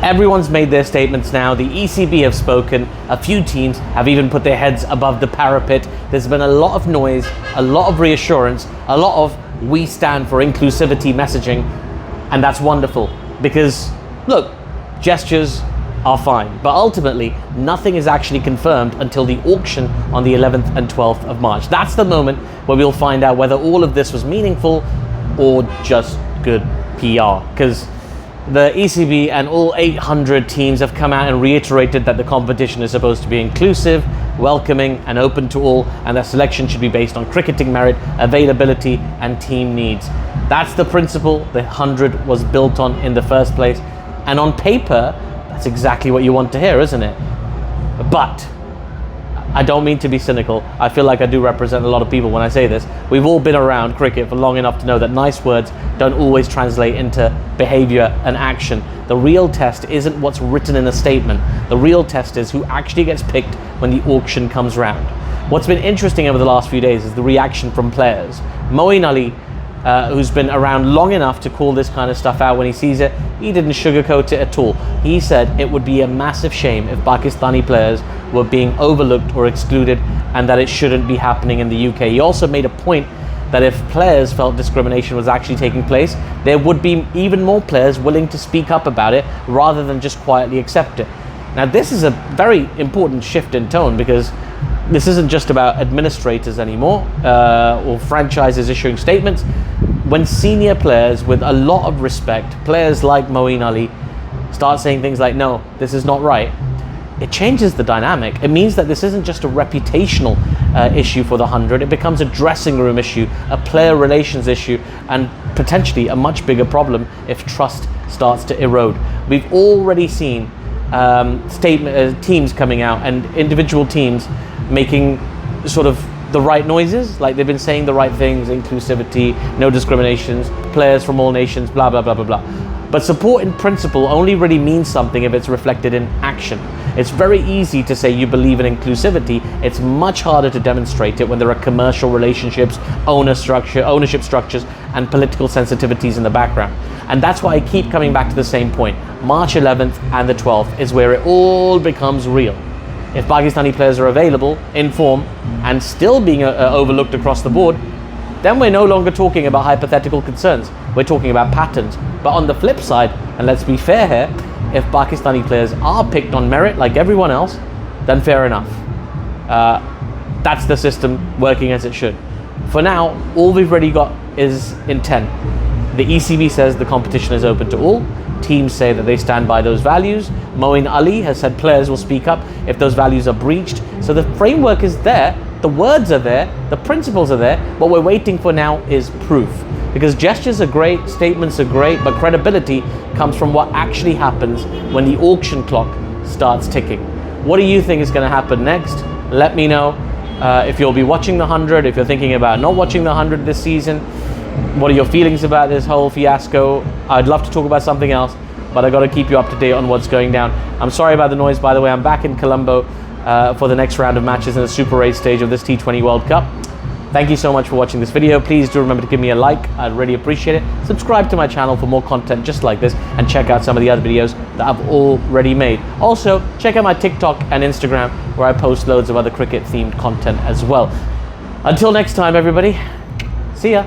Everyone's made their statements now. The ECB have spoken. A few teams have even put their heads above the parapet. There's been a lot of noise, a lot of reassurance, a lot of "we stand for inclusivity" messaging, and that's wonderful because, look, gestures are fine, but ultimately nothing is actually confirmed until the auction on the 11th and 12th of March. That's the moment where we'll find out whether all of this was meaningful or just good PR, because the ECB and all 800 teams have come out and reiterated that the competition is supposed to be inclusive, welcoming and open to all, and that selection should be based on cricketing merit, availability and team needs. That's the principle the 100 was built on in the first place, and on paper that's exactly what you want to hear, isn't it? But I don't mean to be cynical. I feel like I do represent a lot of people when I say this. We've all been around cricket for long enough to know that nice words don't always translate into behavior and action. The real test isn't what's written in a statement. The real test is who actually gets picked when the auction comes round. What's been interesting over the last few days is the reaction from players. Moeen Ali, who's been around long enough to call this kind of stuff out when he sees it, he didn't sugarcoat it at all. He said it would be a massive shame if Pakistani players were being overlooked or excluded, and that it shouldn't be happening in the UK. He also made a point that if players felt discrimination was actually taking place, there would be even more players willing to speak up about it rather than just quietly accept it. Now, this is a very important shift in tone, because this isn't just about administrators anymore or franchises issuing statements. When senior players with a lot of respect, players like Moeen Ali, start saying things like, no, this is not right, it changes the dynamic. It means that this isn't just a reputational issue for the 100, it becomes a dressing room issue, a player relations issue, and potentially a much bigger problem if trust starts to erode. We've already seen teams coming out and individual teams making sort of the right noises, like they've been saying the right things: inclusivity, no discriminations, players from all nations, blah blah blah blah blah. But support in principle only really means something if it's reflected in action. It's very easy to say you believe in inclusivity. It's much harder to demonstrate it when there are commercial relationships, ownership structures, and political sensitivities in the background. And that's why I keep coming back to the same point. March 11th and the 12th is where it all becomes real. If Pakistani players are available, in form, and still being overlooked across the board, then we're no longer talking about hypothetical concerns. We're talking about patterns. But on the flip side, and let's be fair here, if Pakistani players are picked on merit like everyone else, then fair enough. That's the system working as it should. For now, all we've already got is intent. The ECB says the competition is open to all. Teams say that they stand by those values. Moeen Ali has said players will speak up if those values are breached. So the framework is there, the words are there, the principles are there. What we're waiting for now is proof. Because gestures are great, statements are great, but credibility comes from what actually happens when the auction clock starts ticking. What do you think is going to happen next? Let me know. If you'll be watching the 100, if you're thinking about not watching the 100 this season, what are your feelings about this whole fiasco? I'd love to talk about something else, but I got to keep you up to date on what's going down. I'm sorry about the noise, by the way. I'm back in Colombo for the next round of matches in the Super 8 stage of this T20 World Cup. Thank you so much for watching this video. Please do remember to give me a like. I'd really appreciate it. Subscribe to my channel for more content just like this, and check out some of the other videos that I've already made. Also, check out my TikTok and Instagram, where I post loads of other cricket themed content as well. Until next time, everybody, see ya.